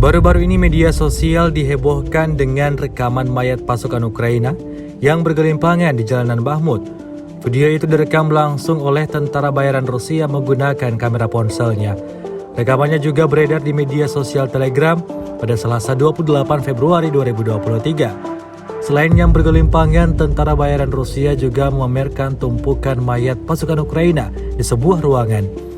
Baru-baru ini media sosial dihebohkan dengan rekaman mayat pasukan Ukraina yang bergelimpangan di jalanan Bakhmut. Video itu direkam langsung oleh tentara bayaran Rusia menggunakan kamera ponselnya. Rekamannya juga beredar di media sosial Telegram pada Selasa 28 Februari 2023. Selain yang bergelimpangan, tentara bayaran Rusia juga memamerkan tumpukan mayat pasukan Ukraina di sebuah ruangan.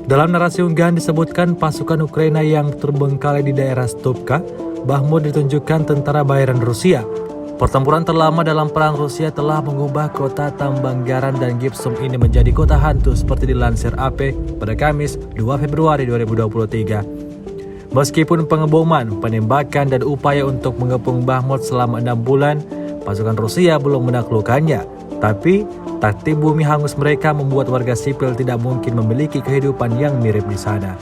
Dalam narasi unggahan disebutkan pasukan Ukraina yang terbengkalai di daerah Stupka, Bakhmut ditunjukkan tentara bayaran Rusia. Pertempuran terlama dalam perang Rusia telah mengubah kota tambang garam dan gipsum ini menjadi kota hantu seperti dilansir AP pada Kamis 2 Februari 2023. Meskipun pengeboman, penembakan, dan upaya untuk mengepung Bakhmut selama 6 bulan, pasukan Rusia belum menaklukkannya. Tapi, taktik bumi hangus mereka membuat warga sipil tidak mungkin memiliki kehidupan yang mirip di sana.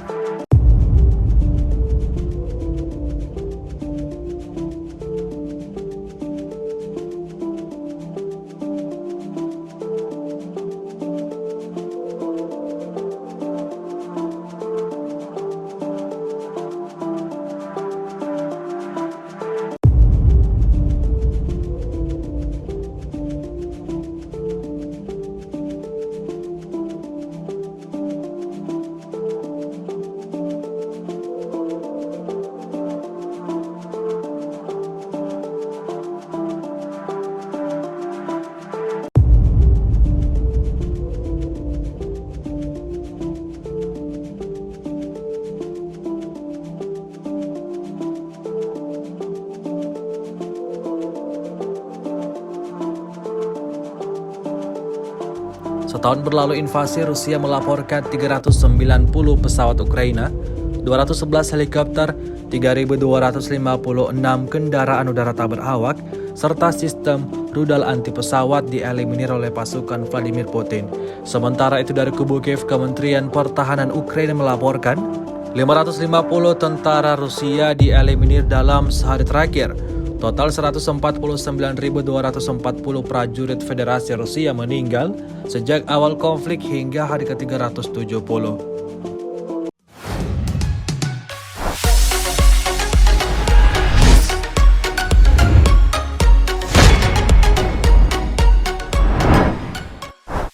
Setahun berlalu invasi, Rusia melaporkan 390 pesawat Ukraina, 211 helikopter, 3.256 kendaraan udara tak berawak, serta sistem rudal anti pesawat dieliminir oleh pasukan Vladimir Putin. Sementara itu dari kubu Kiev, Kementerian Pertahanan Ukraina melaporkan 550 tentara Rusia dieliminir dalam sehari terakhir. Total 149.240 prajurit Federasi Rusia meninggal sejak awal konflik hingga hari ke-370.